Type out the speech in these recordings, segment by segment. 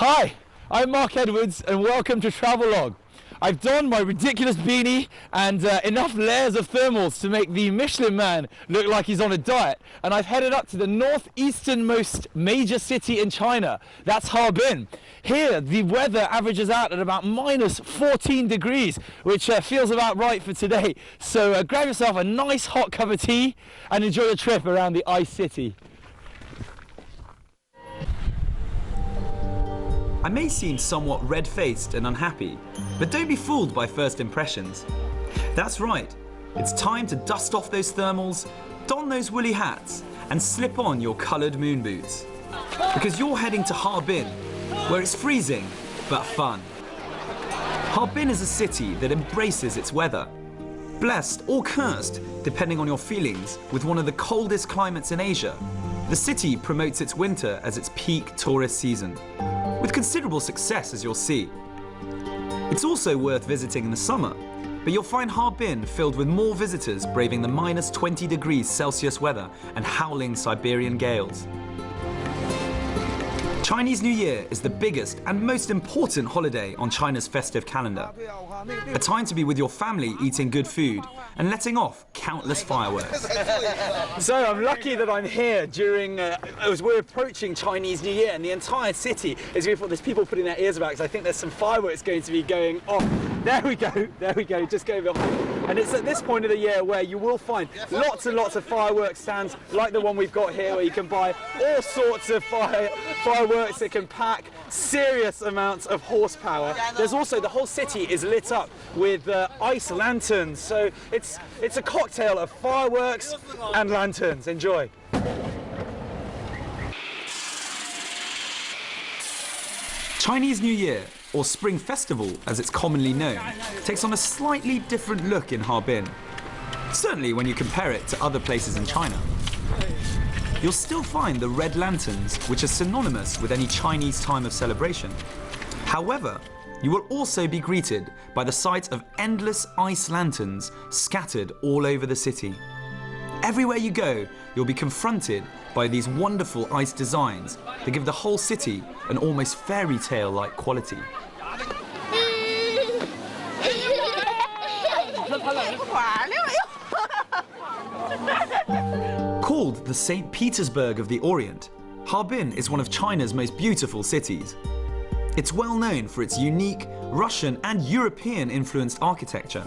Hi, I'm Mark Edwards and welcome to Travelog. I've donned my ridiculous beanie and enough layers of thermals to make the Michelin man look like he's on a diet, and I've headed up to the northeasternmost major city in China. That's Harbin. Here the weather averages out at about minus 14 degrees, which feels about right for today. So grab yourself a nice hot cup of tea and enjoy the trip around the ice city. I may seem somewhat red-faced and unhappy, but don't be fooled by first impressions. That's right, it's time to dust off those thermals, don those woolly hats, and slip on your coloured moon boots. Because you're heading to Harbin, where it's freezing, but fun. Harbin is a city that embraces its weather. Blessed or cursed, depending on your feelings, with one of the coldest climates in Asia, the city promotes its winter as its peak tourist season, with considerable success, as you'll see. It's also worth visiting in the summer, but you'll find Harbin filled with more visitors braving the minus 20 degrees Celsius weather and howling Siberian gales. Chinese New Year is the biggest and most important holiday on China's festive calendar. A time to be with your family eating good food and letting off countless fireworks. So I'm lucky that I'm here during, as we're approaching Chinese New Year, and the entire city is beautiful. There's people putting their ears about because I think there's some fireworks going to be going off. There we go, just go behind. And it's at this point of the year where you will find lots and lots of fireworks stands like the one we've got here, where you can buy all sorts of fireworks that can pack serious amounts of horsepower. There's also, the whole city is lit up with ice lanterns, so it's a cocktail of fireworks and lanterns. Enjoy. Chinese New Year, or Spring Festival as it's commonly known, takes on a slightly different look in Harbin. Certainly when you compare it to other places in China. You'll still find the red lanterns, which are synonymous with any Chinese time of celebration. However, you will also be greeted by the sight of endless ice lanterns scattered all over the city. Everywhere you go, you'll be confronted by these wonderful ice designs that give the whole city an almost fairy tale-like quality. Called the St. Petersburg of the Orient, Harbin is one of China's most beautiful cities. It's well known for its unique Russian and European-influenced architecture,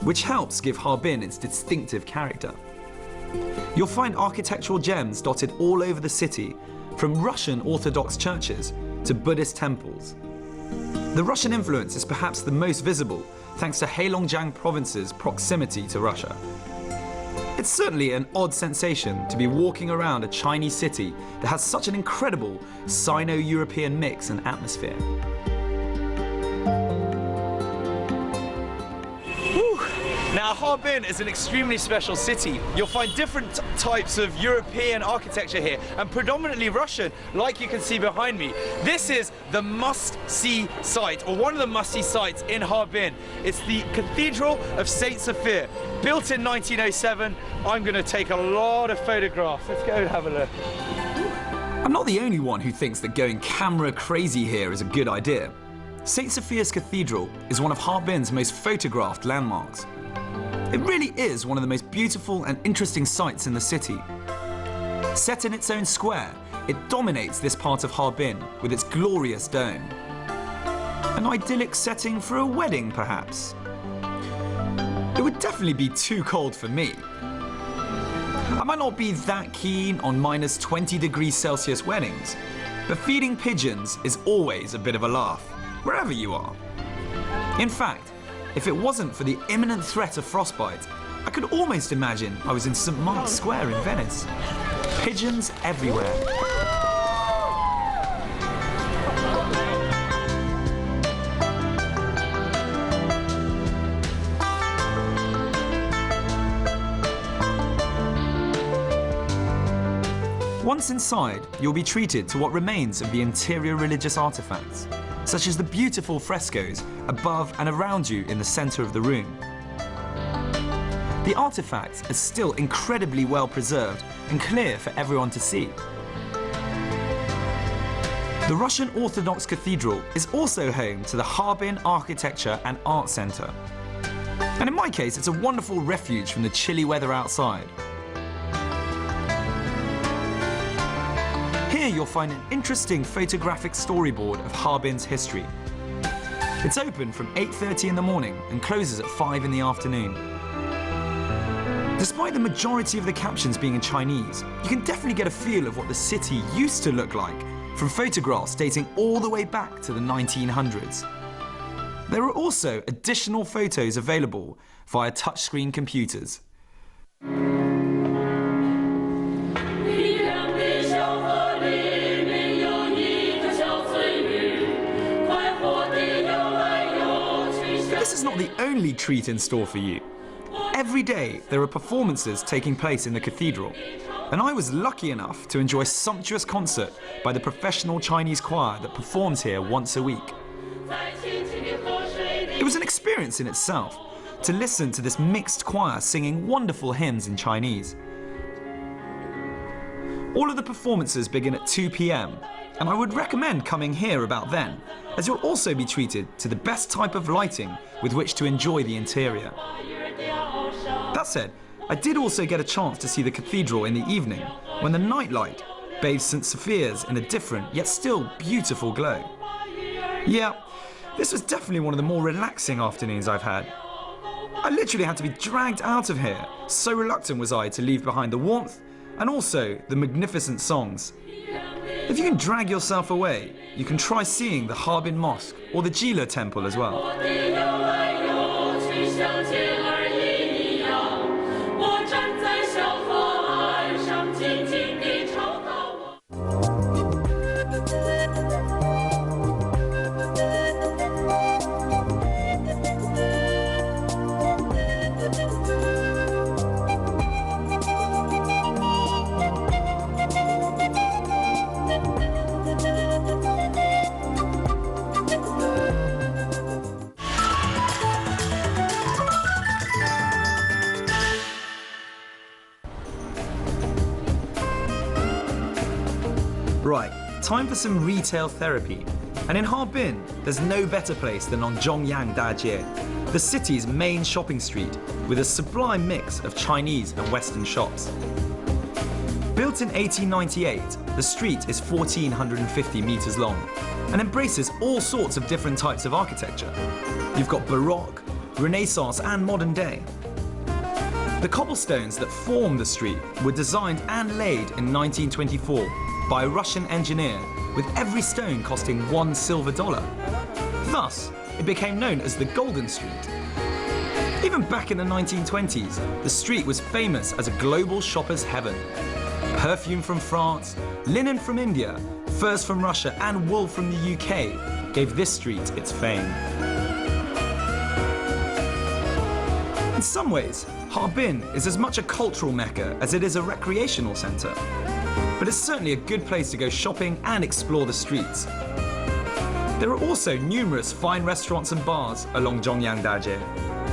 which helps give Harbin its distinctive character. You'll find architectural gems dotted all over the city, from Russian Orthodox churches to Buddhist temples. The Russian influence is perhaps the most visible thanks to Heilongjiang province's proximity to Russia. It's certainly an odd sensation to be walking around a Chinese city that has such an incredible Sino-European mix and atmosphere. Now, Harbin is an extremely special city. You'll find different types of European architecture here, and predominantly Russian, like you can see behind me. This is the must-see site, or one of the must-see sites in Harbin. It's the Cathedral of St. Sophia, built in 1907. I'm going to take a lot of photographs. Let's go and have a look. I'm not the only one who thinks that going camera crazy here is a good idea. St. Sophia's Cathedral is one of Harbin's most photographed landmarks. It really is one of the most beautiful and interesting sights in the city. Set in its own square, it dominates this part of Harbin with its glorious dome. An idyllic setting for a wedding, perhaps. It would definitely be too cold for me. I might not be that keen on minus 20 degrees Celsius weddings, but feeding pigeons is always a bit of a laugh, wherever you are. In fact, if it wasn't for the imminent threat of frostbite, I could almost imagine I was in St. Mark's Square in Venice. Pigeons everywhere. Once inside, you'll be treated to what remains of the interior religious artifacts, such as the beautiful frescoes above and around you in the center of the room. The artifacts are still incredibly well preserved and clear for everyone to see. The Russian Orthodox Cathedral is also home to the HAERBIN Architecture and Art Center. And in my case, it's a wonderful refuge from the chilly weather outside. Here you'll find an interesting photographic storyboard of HAERBIN's history. It's open from 8:30 in the morning and closes at 5 in the afternoon. Despite the majority of the captions being in Chinese, you can definitely get a feel of what the city used to look like from photographs dating all the way back to the 1900s. There are also additional photos available via touchscreen computers. This is not the only treat in store for you. Every day there are performances taking place in the cathedral, and I was lucky enough to enjoy a sumptuous concert by the professional Chinese choir that performs here once a week. It was an experience in itself to listen to this mixed choir singing wonderful hymns in Chinese. All of the performances begin at 2 p.m, and I would recommend coming here about then, as you'll also be treated to the best type of lighting with which to enjoy the interior. That said, I did also get a chance to see the cathedral in the evening, when the nightlight bathed St. Sophia's in a different yet still beautiful glow. Yeah, this was definitely one of the more relaxing afternoons I've had. I literally had to be dragged out of here, so reluctant was I to leave behind the warmth and also the magnificent songs. If you can drag yourself away, you can try seeing the HAERBIN Mosque or the Jila Temple as well. Right, time for some retail therapy. And in Harbin, there's no better place than on Zhongyang Dajie, the city's main shopping street, with a sublime mix of Chinese and Western shops. Built in 1898, the street is 1,450 meters long and embraces all sorts of different types of architecture. You've got Baroque, Renaissance and modern day. The cobblestones that form the street were designed and laid in 1924 by a Russian engineer, with every stone costing $1 silver. Thus, it became known as the Golden Street. Even back in the 1920s, the street was famous as a global shopper's heaven. Perfume from France, linen from India, furs from Russia and wool from the UK gave this street its fame. In some ways, Harbin is as much a cultural mecca as it is a recreational centre. But it's certainly a good place to go shopping and explore the streets. There are also numerous fine restaurants and bars along Zhongyang Dajie,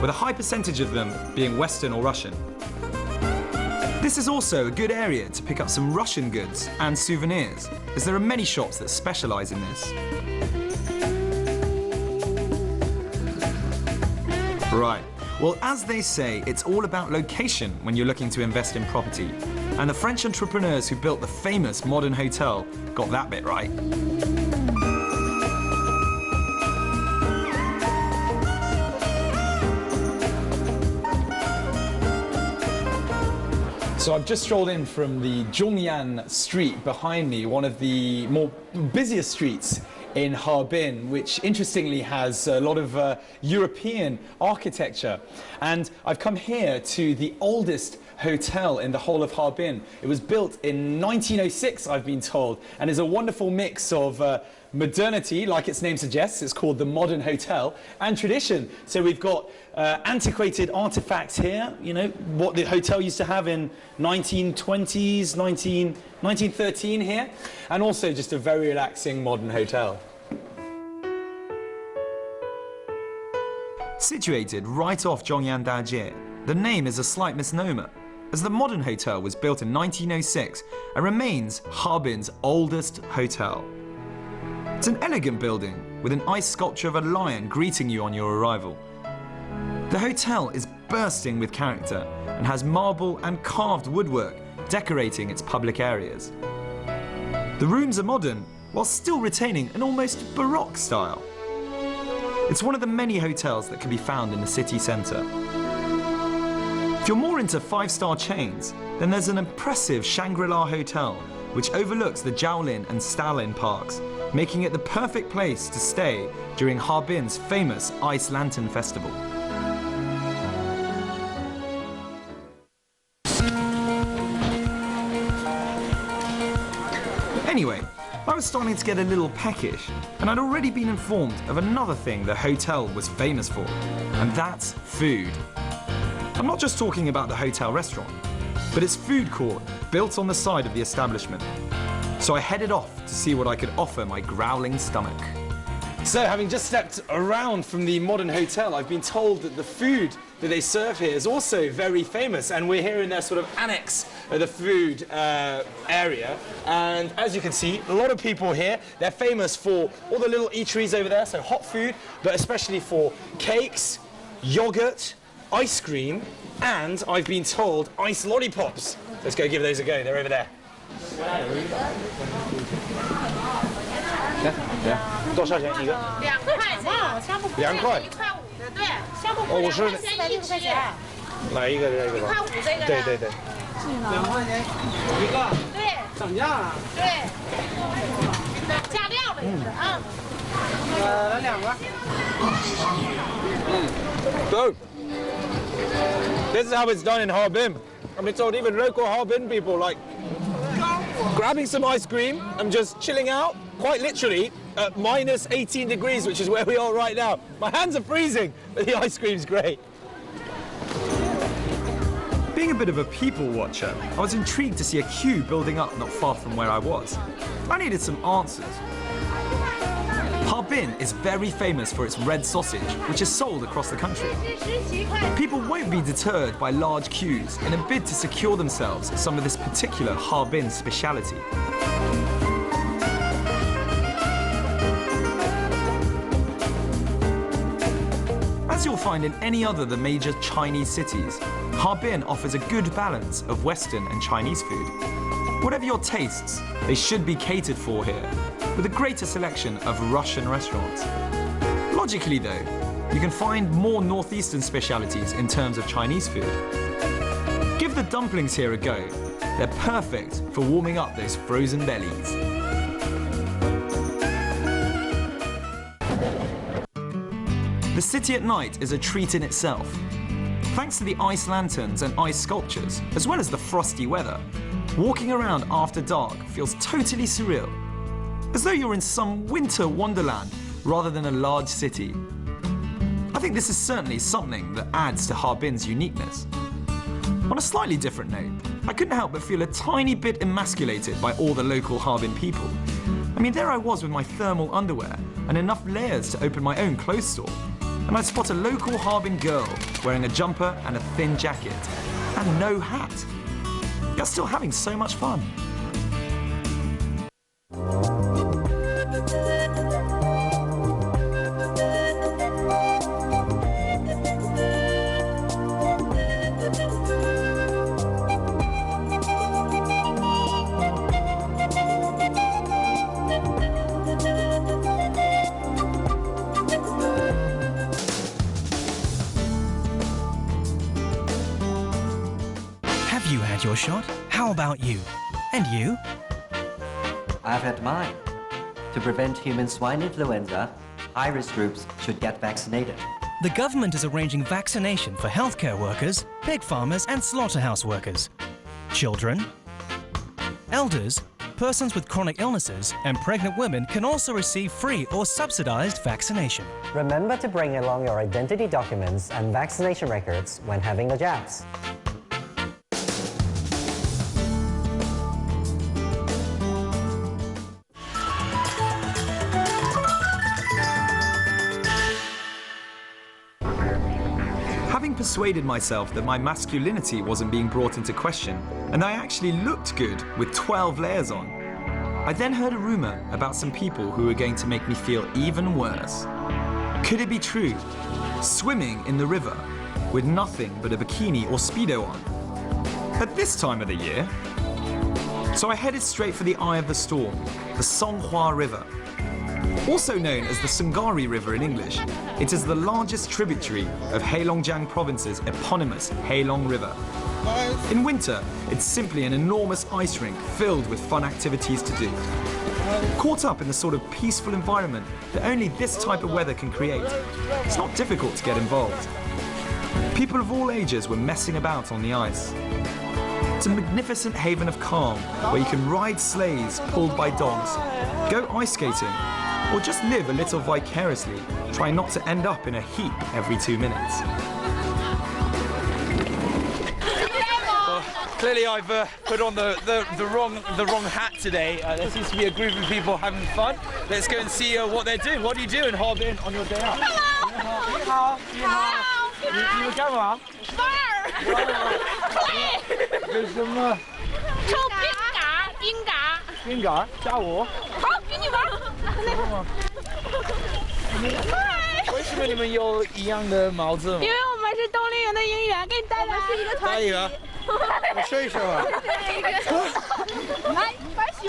with a high percentage of them being Western or Russian. This is also a good area to pick up some Russian goods and souvenirs, as there are many shops that specialise in this. Right, well, as they say, it's all about location when you're looking to invest in property. And the French entrepreneurs who built the famous modern hotel got that bit right. So I've just strolled in from the Zhongyang street behind me, one of the more busiest streets in Harbin, which interestingly has a lot of European architecture. And I've come here to the oldest hotel in the whole of Harbin. It was built in 1906, I've been told, and is a wonderful mix of modernity, like its name suggests. It's called the Modern Hotel, and tradition. So we've got antiquated artifacts here, you know, what the hotel used to have in 1920s, 1913 here, and also just a very relaxing modern hotel. Situated right off Zhongyang Dajie, the name is a slight misnomer, as the modern hotel was built in 1906 and remains Harbin's oldest hotel. It's an elegant building with an ice sculpture of a lion greeting you on your arrival. The hotel is bursting with character and has marble and carved woodwork decorating its public areas. The rooms are modern while still retaining an almost Baroque style. It's one of the many hotels that can be found in the city centre. If you're more into five-star chains, then there's an impressive Shangri-La Hotel which overlooks the Jiaolin and Stalin parks, making it the perfect place to stay during Harbin's famous Ice Lantern Festival. Anyway, I was starting to get a little peckish, and I'd already been informed of another thing the hotel was famous for, and that's food. I'm not just talking about the hotel restaurant, but its food court built on the side of the establishment. So I headed off to see what I could offer my growling stomach. So, having just stepped around from the modern hotel, I've been told that the food that they serve here is also very famous, and we're here in their sort of annex of the food area. And as you can see, a lot of people here, they're famous for all the little eateries over there, so hot food, but especially for cakes, yogurt, ice cream, and I've been told ice lollipops. Let's go give those a go, they're over there. 多少钱一个？2块嘛，相不2块，1块5的，对，相不哦，我说460块钱，来一个这个吧，1块5这个，对对对，2块钱一个，对，涨价了，对，加料了也是啊，来2个，So, this is how it's done in Harbin. I've been told even local Harbin people like grabbing some ice cream and just chilling out, quite literally, at minus 18 degrees, which is where we are right now. My hands are freezing, but the ice cream's great. Being a bit of a people watcher, I was intrigued to see a queue building up not far from where I was. I needed some answers. Harbin is very famous for its red sausage, which is sold across the country. People won't be deterred by large queues in a bid to secure themselves some of this particular Harbin speciality. As you'll find in any other of the major Chinese cities, Harbin offers a good balance of Western and Chinese food. Whatever your tastes, they should be catered for here, with a greater selection of Russian restaurants. Logically though, you can find more northeastern specialities in terms of Chinese food. Give the dumplings here a go. They're perfect for warming up those frozen bellies. The city at night is a treat in itself. Thanks to the ice lanterns and ice sculptures, as well as the frosty weather, walking around after dark feels totally surreal. As though you're in some winter wonderland rather than a large city. I think this is certainly something that adds to Harbin's uniqueness. On a slightly different note, I couldn't help but feel a tiny bit emasculated by all the local Harbin people. I mean, there I was with my thermal underwear and enough layers to open my own clothes store. And I spot a local Harbin girl wearing a jumper and a thin jacket, and no hat. You're still having so much fun. Have you had your shot? How about you? And you? I've had mine. To prevent human swine influenza, high-risk groups should get vaccinated. The government is arranging vaccination for healthcare workers, pig farmers and slaughterhouse workers. Children, elders, persons with chronic illnesses and pregnant women can also receive free or subsidized vaccination. Remember to bring along your identity documents and vaccination records when having the jabs. Having persuaded myself that my masculinity wasn't being brought into question, and I actually looked good with 12 layers on, I then heard a rumor about some people who were going to make me feel even worse. Could it be true? Swimming in the river with nothing but a bikini or Speedo on at this time of the year? So I headed straight for the eye of the storm, the Songhua River. Also known as the Sungari River in English, it is the largest tributary of Heilongjiang Province's eponymous Heilong River. In winter, it's simply an enormous ice rink filled with fun activities to do. Caught up in the sort of peaceful environment that only this type of weather can create, it's not difficult to get involved. People of all ages were messing about on the ice. It's a magnificent haven of calm where you can ride sleighs pulled by dogs, go ice skating, or just live a little vicariously, trying not to end up in a heap every 2 minutes. Clearly I've put on the wrong hat today. There seems to be a group of people having fun. Let's go and see what they're doing. What do you do in HAERBIN on your day out? Hello. You were干嘛？干什么？抽冰嘎。冰嘎，加我。好，给你玩。为什么你们有一样的帽子吗？因为我们是冬令营的营员，给你带来是一个团体。带一个，我试一试吧。来，白熊。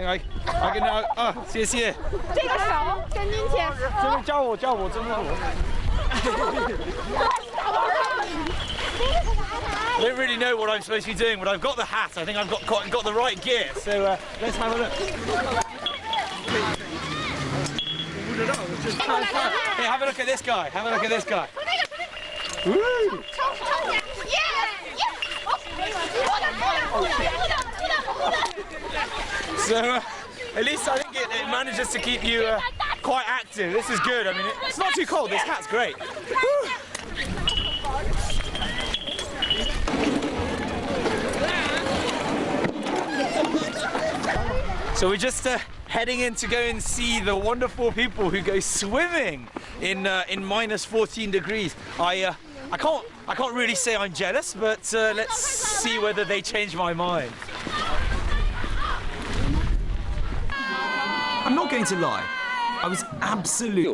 I can now. 谢谢。这个手伸进去。真的叫我，真的我。I don't really know what I'm supposed to be doing, but I've got the hat. I think I've got the right gear. So let's have a look. Hey, have a look at this guy. Have a look at this guy. Woo! So at least I think it manages to keep you quite active. This is good. I mean, it's not too cold. This hat's great. Woo! So we're just heading in to go and see the wonderful people who go swimming in minus 14 degrees. I can't really say I'm jealous, but let's see whether they change my mind. I'm not going to lie, I was absolutely